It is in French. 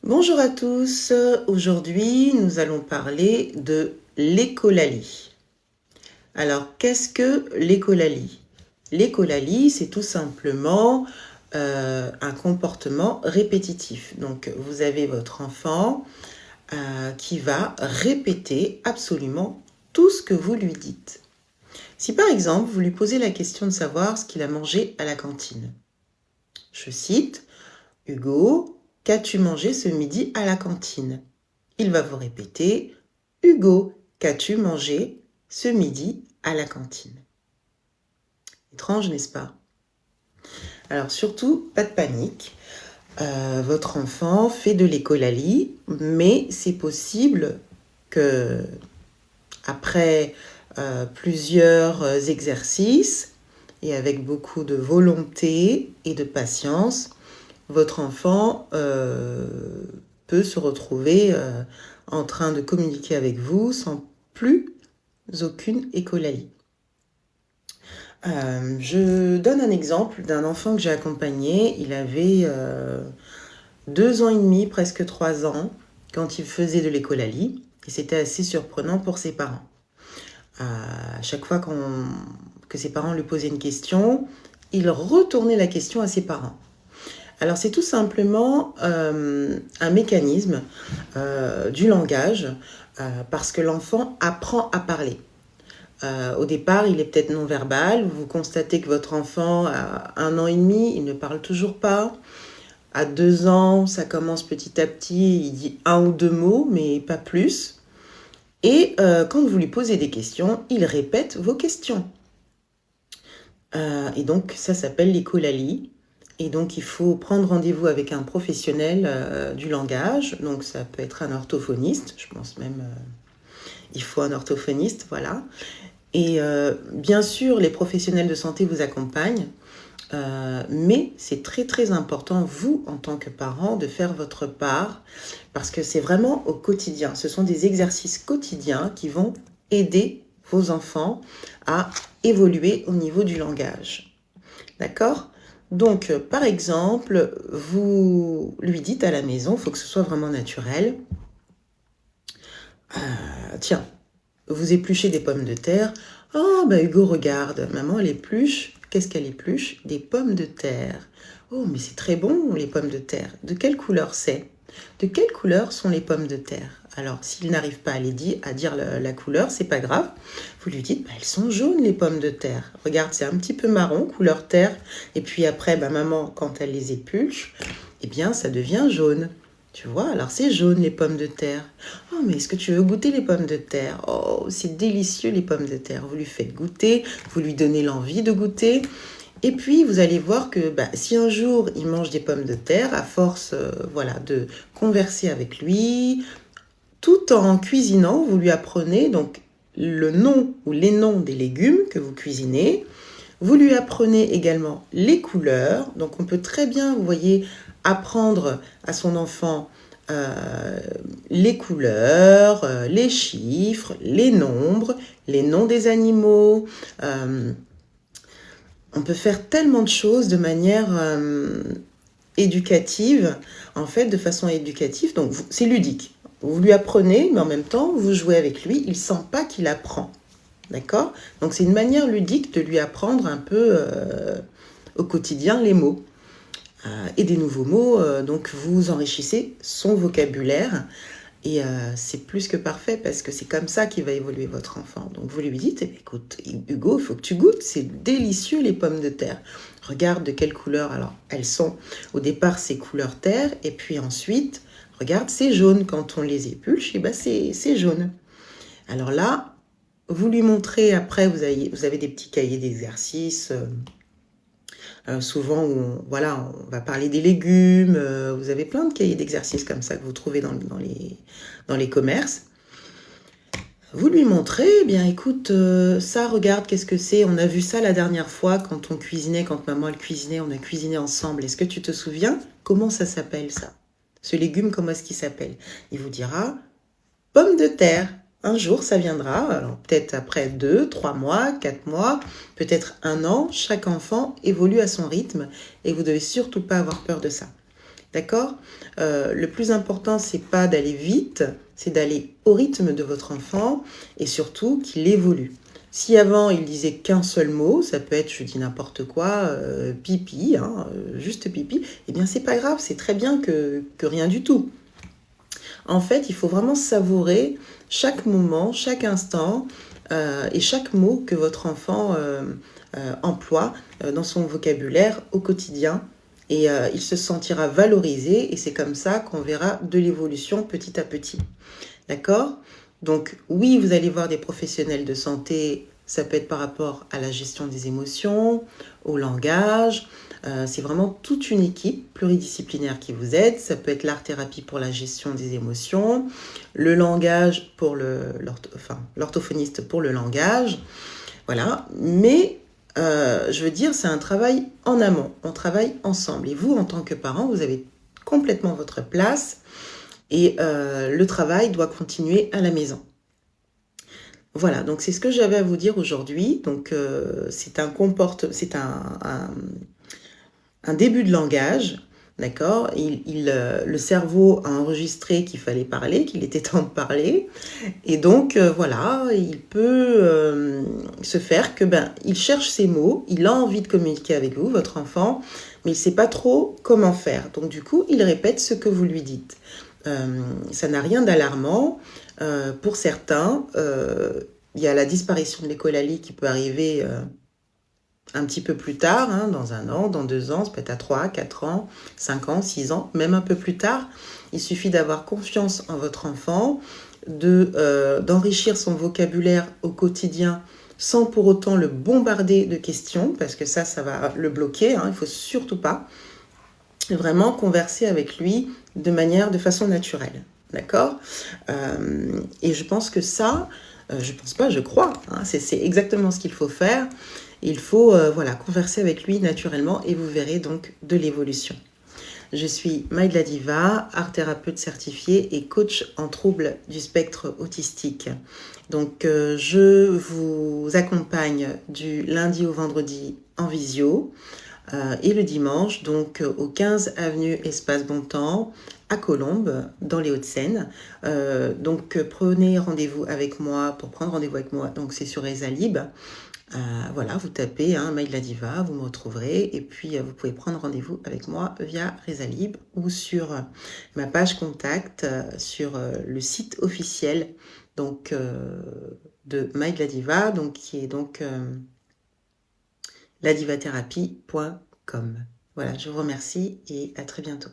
Bonjour à tous, aujourd'hui nous allons parler de l'écholalie. Alors qu'est-ce que l'écholalie? L'écholalie, c'est tout simplement un comportement répétitif. Donc vous avez votre enfant qui va répéter absolument tout ce que vous lui dites. Si par exemple vous lui posez la question de savoir ce qu'il a mangé à la cantine, je cite, Hugo, qu'as-tu mangé ce midi à la cantine? Il va vous répéter, Hugo, qu'as-tu mangé ce midi à la cantine? Étrange, n'est-ce pas? Alors surtout, pas de panique. Votre enfant fait de l'écholalie, mais c'est possible que après plusieurs exercices et avec beaucoup de volonté et de patience, votre enfant peut se retrouver en train de communiquer avec vous sans plus aucune écholalie. Je donne un exemple d'un enfant que j'ai accompagné. Il avait 2 ans et demi, presque 3 ans, quand il faisait de l'écholalie. Et c'était assez surprenant pour ses parents. À chaque fois que ses parents lui posaient une question, il retournait la question à ses parents. Alors c'est tout simplement un mécanisme du langage parce que l'enfant apprend à parler. Au départ, il est peut-être non-verbal. Vous constatez que votre enfant a 1 an et demi, il ne parle toujours pas. À 2 ans, ça commence petit à petit, il dit 1 ou 2 mots, mais pas plus. Et quand vous lui posez des questions, il répète vos questions. Et donc, ça s'appelle l'écholalie. Et donc, il faut prendre rendez-vous avec un professionnel du langage. Donc, ça peut être un orthophoniste. Je pense même il faut un orthophoniste, voilà. Et bien sûr, les professionnels de santé vous accompagnent. Mais c'est très très important, vous, en tant que parent, de faire votre part parce que c'est vraiment au quotidien. Ce sont des exercices quotidiens qui vont aider vos enfants à évoluer au niveau du langage. D'accord? Donc, par exemple, vous lui dites à la maison, il faut que ce soit vraiment naturel. Tiens, vous épluchez des pommes de terre. Oh, bah Hugo, regarde, maman, elle épluche. Qu'est-ce qu'elle épluche? Des pommes de terre. Oh, mais c'est très bon, les pommes de terre. De quelle couleur c'est? De quelle couleur sont les pommes de terre? Alors, s'il n'arrive pas à dire la couleur, c'est pas grave. Vous lui dites, bah, elles sont jaunes, les pommes de terre. Regarde, c'est un petit peu marron, couleur terre. Et puis après, bah, maman, quand elle les épluche, eh bien, ça devient jaune. Tu vois, alors c'est jaune les pommes de terre. Oh, mais est-ce que tu veux goûter les pommes de terre? Oh, c'est délicieux les pommes de terre. Vous lui faites goûter, vous lui donnez l'envie de goûter. Et puis, vous allez voir que si un jour il mange des pommes de terre, à force voilà, de converser avec lui, tout en cuisinant, vous lui apprenez donc le nom ou les noms des légumes que vous cuisinez. Vous lui apprenez également les couleurs. Donc, on peut très bien, vous voyez, apprendre à son enfant les couleurs, les chiffres, les nombres, les noms des animaux. On peut faire tellement de choses de manière éducative, en fait, de façon éducative. Donc, c'est ludique. Vous lui apprenez, mais en même temps, vous jouez avec lui. Il ne sent pas qu'il apprend. D'accord? Donc, c'est une manière ludique de lui apprendre un peu au quotidien les mots. Et des nouveaux mots, donc vous enrichissez son vocabulaire. Et c'est plus que parfait parce que c'est comme ça qu'il va évoluer votre enfant. Donc vous lui dites, écoute, Hugo, il faut que tu goûtes, c'est délicieux les pommes de terre. Regarde de quelle couleur, alors elles sont, au départ c'est couleur terre, et puis ensuite, regarde, c'est jaune, quand on les épulche, et ben c'est jaune. Alors là, vous lui montrez, après vous avez des petits cahiers d'exercices, souvent où on va parler des légumes, vous avez plein de cahiers d'exercices comme ça que vous trouvez dans les commerces. Vous lui montrez, eh bien écoute, ça regarde, qu'est-ce que c'est? On a vu ça la dernière fois quand on cuisinait, quand maman elle cuisinait, on a cuisiné ensemble. Est-ce que tu te souviens? Comment ça s'appelle ça? Ce légume, comment est-ce qu'il s'appelle? Il vous dira, pomme de terre. Un jour, ça viendra, alors peut-être après 2, 3 mois, 4 mois, peut-être 1 an. Chaque enfant évolue à son rythme et vous devez surtout pas avoir peur de ça. D'accord? Le plus important, c'est pas d'aller vite, c'est d'aller au rythme de votre enfant et surtout qu'il évolue. Si avant il disait qu'un seul mot, ça peut être, je dis n'importe quoi, pipi, hein, juste pipi, eh bien c'est pas grave, c'est très bien que rien du tout. En fait, il faut vraiment savourer chaque moment, chaque instant et chaque mot que votre enfant emploie dans son vocabulaire au quotidien. Et il se sentira valorisé et c'est comme ça qu'on verra de l'évolution petit à petit. D'accord? Donc oui, vous allez voir des professionnels de santé, ça peut être par rapport à la gestion des émotions, au langage. C'est vraiment toute une équipe pluridisciplinaire qui vous aide. Ça peut être l'art-thérapie pour la gestion des émotions, le langage pour l'orthophoniste pour le langage. Voilà. Mais je veux dire, c'est un travail en amont. On travaille ensemble. Et vous, en tant que parent, vous avez complètement votre place. Et le travail doit continuer à la maison. Voilà, donc c'est ce que j'avais à vous dire aujourd'hui. Donc c'est un début de langage, d'accord? Le cerveau a enregistré qu'il fallait parler, qu'il était temps de parler. Et donc voilà, il peut se faire que il cherche ses mots, il a envie de communiquer avec vous, votre enfant, mais il ne sait pas trop comment faire. Donc du coup, il répète ce que vous lui dites. Ça n'a rien d'alarmant. Pour certains, il y a la disparition de l'écholalie qui peut arriver un petit peu plus tard, hein, dans 1 an, dans 2 ans, ça peut être à 3, 4 ans, 5 ans, 6 ans, même un peu plus tard. Il suffit d'avoir confiance en votre enfant, d'enrichir son vocabulaire au quotidien sans pour autant le bombarder de questions, parce que ça va le bloquer, hein, il ne faut surtout pas. Vraiment converser avec lui de façon naturelle. D'accord? Et je pense que ça, je pense pas, je crois, hein, c'est exactement ce qu'il faut faire. Il faut voilà, converser avec lui naturellement et vous verrez donc de l'évolution. Je suis Maïla Diva, art thérapeute certifiée et coach en troubles du spectre autistique. Donc je vous accompagne du lundi au vendredi en visio et le dimanche donc au 15 avenue Espace Bontemps à Colombes dans les Hauts-de-Seine. Donc prenez rendez-vous avec moi pour prendre rendez-vous avec moi. Donc c'est sur Ezalib. Voilà, vous tapez Maïla Diva, vous me retrouverez et puis vous pouvez prendre rendez-vous avec moi via Rezalib ou sur ma page contact sur le site officiel donc de Maïla Diva, donc qui est donc ladivathérapie.com. Voilà, je vous remercie et à très bientôt.